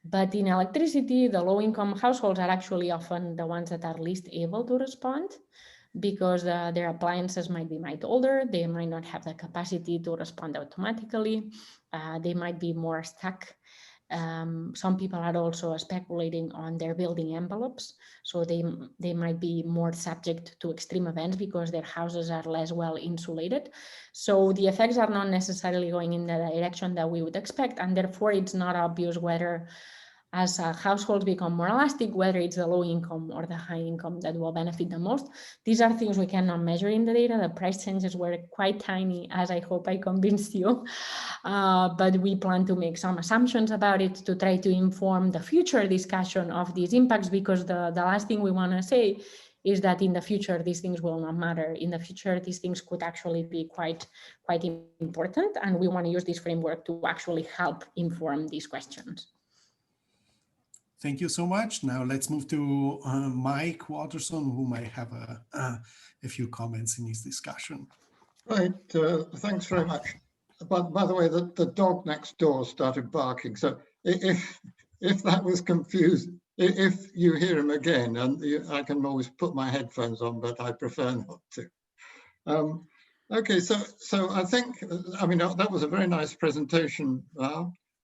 But in electricity, the low-income households are actually often the ones that are least able to respond, because their appliances might be older, they might not have the capacity to respond automatically, they might be more stuck. Some people are also speculating on their building envelopes, so they might be more subject to extreme events because their houses are less well insulated. So the effects are not necessarily going in the direction that we would expect, and therefore it's not obvious whether as households become more elastic, whether it's the low income or the high income that will benefit the most. These are things we cannot measure in the data. The price changes were quite tiny, as I hope I convinced you. But we plan to make some assumptions about it to try to inform the future discussion of these impacts, because the last thing we want to say is that in the future, these things will not matter. In the future, these things could actually be quite important. And we want to use this framework to actually help inform these questions. Thank you so much. Now let's move to Mike Watterson, who might have a few comments in his discussion. Right, thanks very much. By the way, the dog next door started barking. So if that was confused, if you hear him again, and I can always put my headphones on, but I prefer not to. Okay, so I think, I mean, that was a very nice presentation,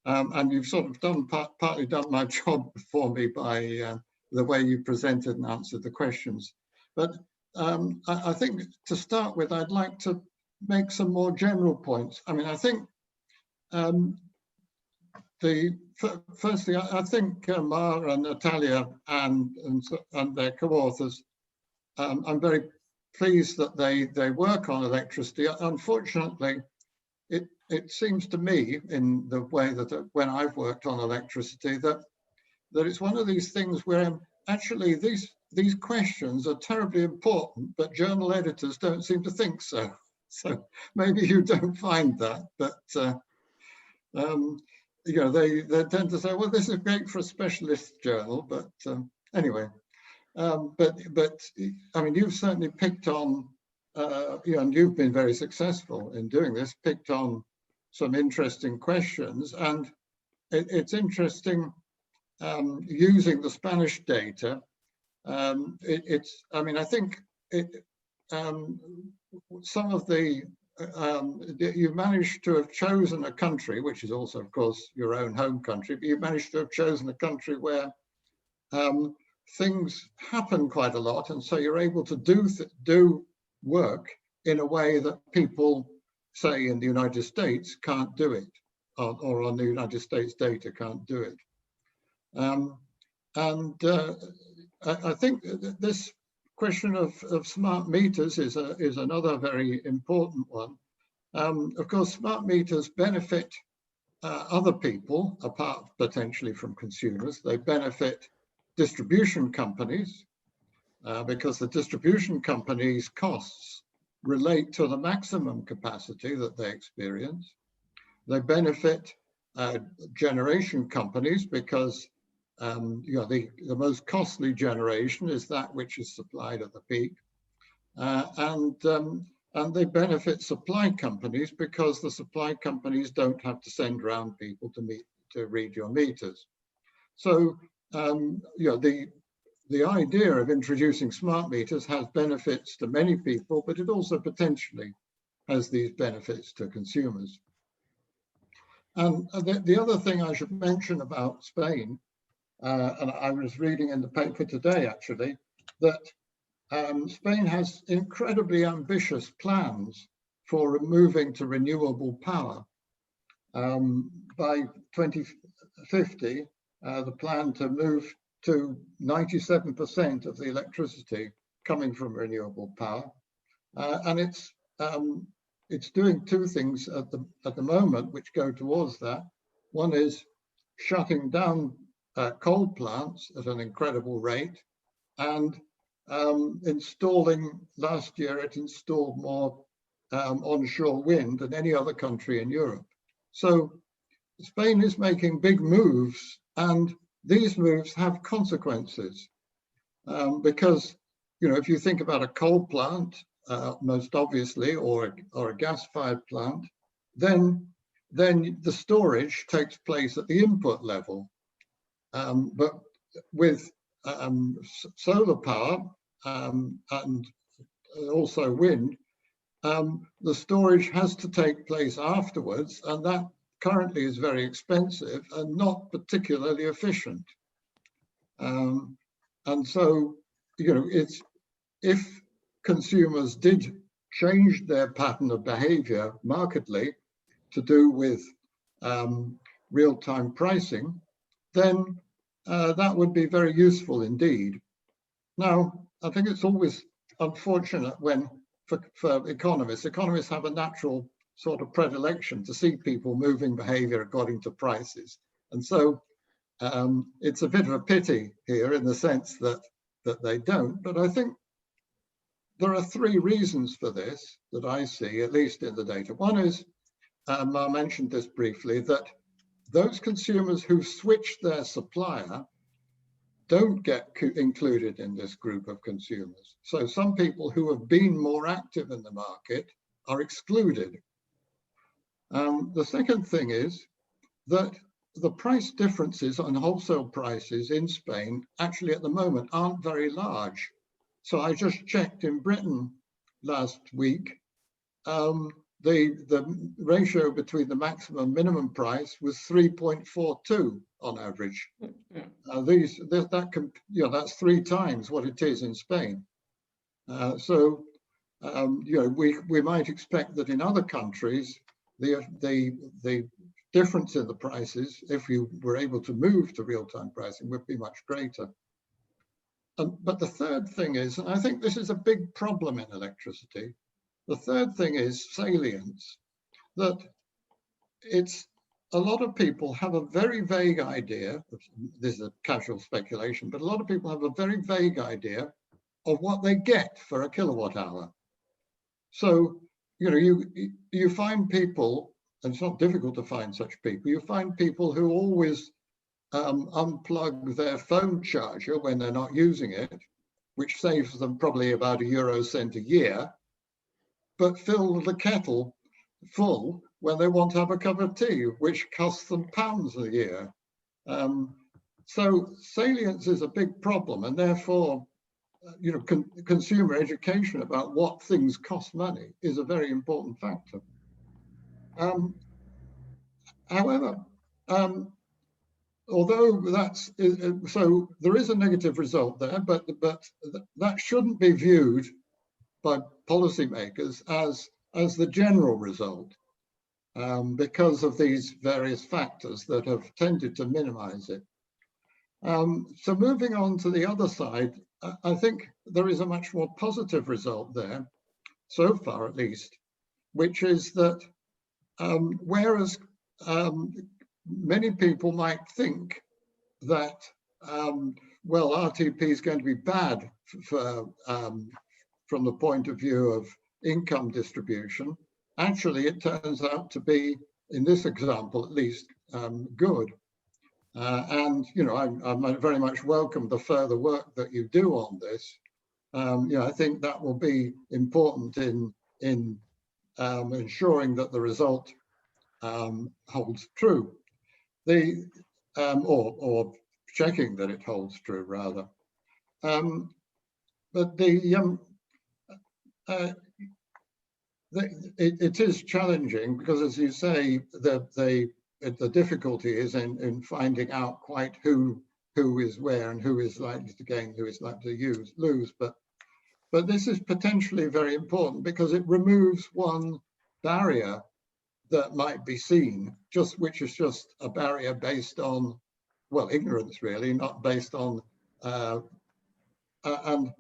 and you've sort of partly done my job for me by the way you presented and answered the questions. But I think to start with, I'd like to make some more general points. I mean, I think firstly, I think Mara and Natalia and their co-authors, I'm very pleased that they work on electricity. Unfortunately, it seems to me, in the way that when I've worked on electricity, that it's one of these things where actually these questions are terribly important, but journal editors don't seem to think so. So maybe you don't find that, but you know, they tend to say, well, this is great for a specialist journal, but anyway, but I mean, you've certainly picked on, you know, and you've been very successful in doing this, picked on some interesting questions, and it's interesting using the Spanish data. I mean, I think some of you managed to have chosen a country, which is also, of course, your own home country, but you managed to have chosen a country where things happen quite a lot, and so you're able to do work in a way that people, say, in the United States can't do it, or on the United States data can't do it. I think that this question of smart meters is another very important one. Of course, smart meters benefit other people, apart potentially from consumers. They benefit distribution companies because the distribution companies' costs relate to the maximum capacity that they experience. They benefit generation companies because you know, the most costly generation is that which is supplied at the peak, and they benefit supply companies because the supply companies don't have to send around people to read your meters. So you know, the idea of introducing smart meters has benefits to many people, but it also potentially has these benefits to consumers. And the other thing I should mention about Spain, and I was reading in the paper today, actually, that Spain has incredibly ambitious plans for moving to renewable power. By 2050, the plan to move to 97% of the electricity coming from renewable power, and it's doing two things at the moment which go towards that. One is shutting down coal plants at an incredible rate, and last year it installed more onshore wind than any other country in Europe. So Spain is making big moves, and these moves have consequences because, you know, if you think about a coal plant, most obviously, or a gas-fired plant, then the storage takes place at the input level. But with solar power and also wind, the storage has to take place afterwards, and that currently is very expensive and not particularly efficient. And so, you know, if consumers did change their pattern of behavior markedly to do with real-time pricing, then that would be very useful indeed. Now, I think it's always unfortunate when, for economists have a natural sort of predilection to see people moving behavior according to prices. And so it's a bit of a pity here in the sense that they don't. But I think there are three reasons for this that I see, at least in the data. One is, I mentioned this briefly, that those consumers who switch their supplier don't get included in this group of consumers. So some people who have been more active in the market are excluded. The second thing is that the price differences on wholesale prices in Spain actually at the moment aren't very large. So I just checked in Britain last week, the ratio between the maximum and minimum price was 3.42 on average. That's 3 times what it is in Spain. So you know, we might expect that in other countries the difference in the prices, if you were able to move to real-time pricing, would be much greater. But the third thing is, and I think this is a big problem in electricity, the third thing is salience, that a lot of people have a very vague idea, this is a casual speculation, but a lot of people have a very vague idea of what they get for a kilowatt hour. So, you know, you find people, and it's not difficult to find such people, you find people who always unplug their phone charger when they're not using it, which saves them probably about €1 a year, but fill the kettle full when they want to have a cup of tea, which costs them pounds a year. So salience is a big problem, and therefore, consumer education about what things cost money is a very important factor. However, although that's so, there is a negative result there, but that shouldn't be viewed by policymakers as the general result, because of these various factors that have tended to minimize it. So moving on to the other side, I think there is a much more positive result there, so far at least, which is that whereas many people might think that, well, RTP is going to be bad for, from the point of view of income distribution, actually it turns out to be, in this example at least, good. And I very much welcome the further work that you do on this. I think that will be important in ensuring that the result holds true, or checking that it holds true rather. But it is challenging because, as you say, the difficulty is in finding out quite who is where and who is likely to gain, who is likely to lose. But this is potentially very important because it removes one barrier that might be seen, which is just a barrier based on, well, ignorance really, not based on, and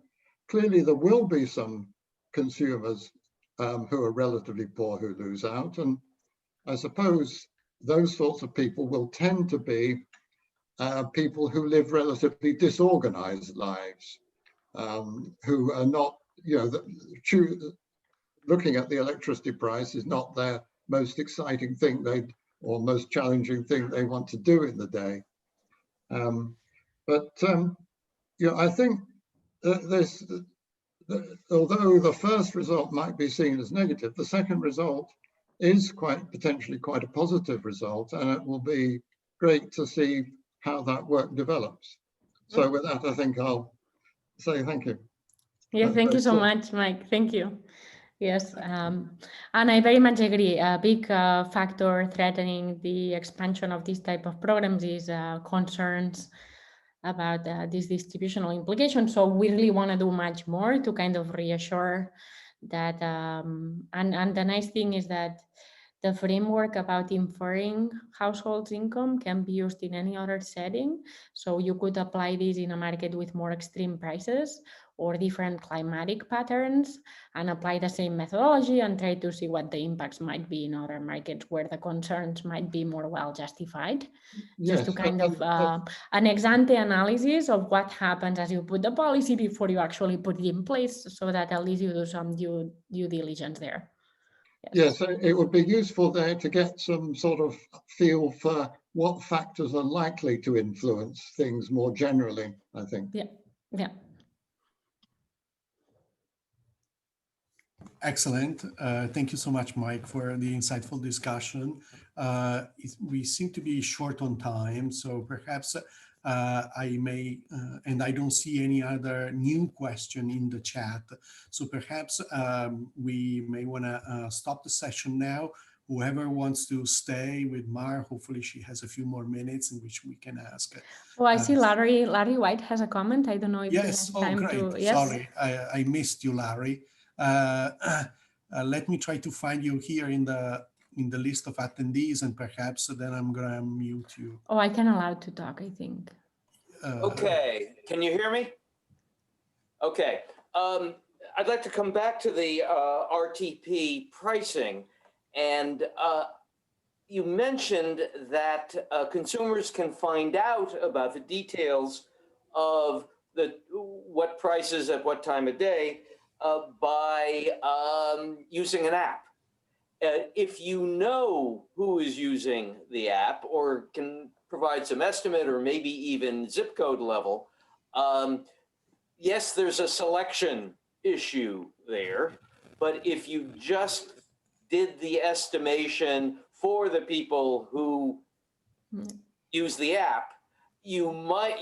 clearly there will be some consumers who are relatively poor who lose out. And I suppose those sorts of people will tend to be people who live relatively disorganized lives, who are not, looking at the electricity price is not their most exciting thing or most challenging thing they want to do in the day. I think that although the first result might be seen as negative, the second result is potentially quite a positive result, and it will be great to see how that work develops. So with that, I think I'll say thank you. Yeah, thank you so much, Mike. Thank you. Yes, and I very much agree. A big factor threatening the expansion of this type of programs is concerns about these distributional implications. So we really want to do much more to kind of reassure that. And the nice thing is that the framework about inferring households' income can be used in any other setting. So you could apply this in a market with more extreme prices or different climatic patterns and apply the same methodology and try to see what the impacts might be in other markets where the concerns might be more well justified. Yes, just to kind of an ex-ante analysis of what happens as you put the policy before you actually put it in place, so that at least you do some due diligence there. Yes, so it would be useful there to get some sort of feel for what factors are likely to influence things more generally, I think. Yeah. Excellent. Thank you so much, Mike, for the insightful discussion. We seem to be short on time, so perhaps I may, and I don't see any other new question in the chat. So perhaps we may want to stop the session now. Whoever wants to stay with Mar, hopefully she has a few more minutes in which we can ask. Oh, I see Larry White has a comment. I don't know if he has time to. Yes. Sorry, I missed you, Larry. Let me try to find you here in the list of attendees, and perhaps then I'm gonna mute you. Oh, I can allow to talk, I think. Okay, can you hear me? Okay, I'd like to come back to the RTP pricing, and you mentioned that consumers can find out about the details of what prices at what time of day by using an app. If you know who is using the app or can provide some estimate or maybe even zip code level, yes, there's a selection issue there, but if you just did the estimation for the people who use the app, you might,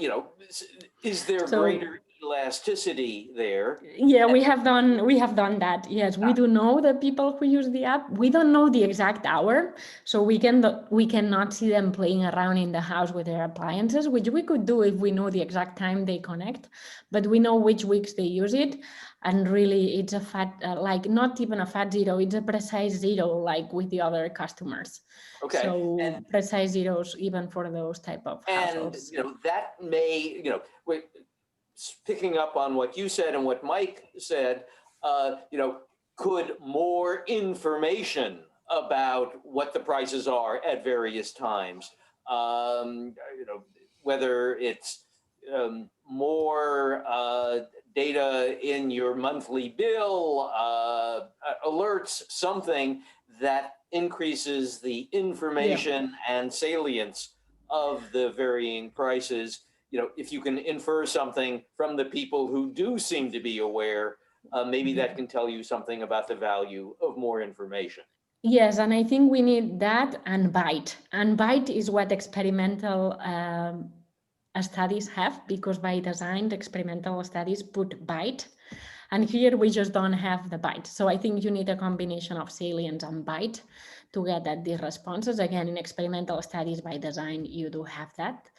is there greater elasticity there? Yeah, we have done that. Yes, we do know the people who use the app. We don't know the exact hour, so we cannot see them playing around in the house with their appliances, which we could do if we know the exact time they connect. But we know which weeks they use it, and really, it's a fat, like not even a fat zero. It's a precise zero, like with the other customers. Okay. So and precise zeros even for those type of households. that may, picking up on what you said and what Mike said, could more information about what the prices are at various times, whether it's more data in your monthly bill, alerts, something that increases the information and salience of the varying prices. If you can infer something from the people who do seem to be aware, maybe that can tell you something about the value of more information. Yes, and I think we need that and bite. And bite is what experimental studies have, because by design, the experimental studies put bite. And here we just don't have the bite. So I think you need a combination of salience and bite to get at these responses. Again, in experimental studies by design, you do have that.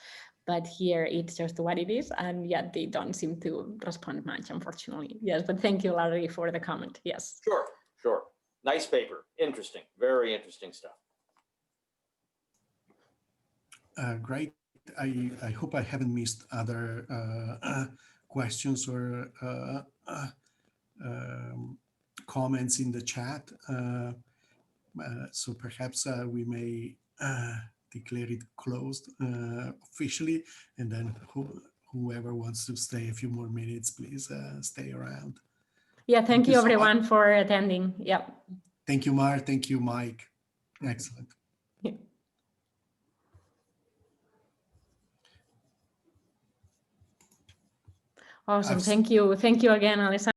But here it's just what it is, and yet they don't seem to respond much, unfortunately. Yes, but thank you, Larry, for the comment. Yes. Sure. Nice paper. Interesting. Very interesting stuff. Great. I hope I haven't missed other questions or comments in the chat. So perhaps we may declare it closed officially, and then whoever wants to stay a few more minutes, please stay around. Yeah, thank you everyone for attending. Yeah. Thank you, Mar. Thank you, Mike. Excellent. Yeah. Awesome. Thank you. Thank you again, Alessandra.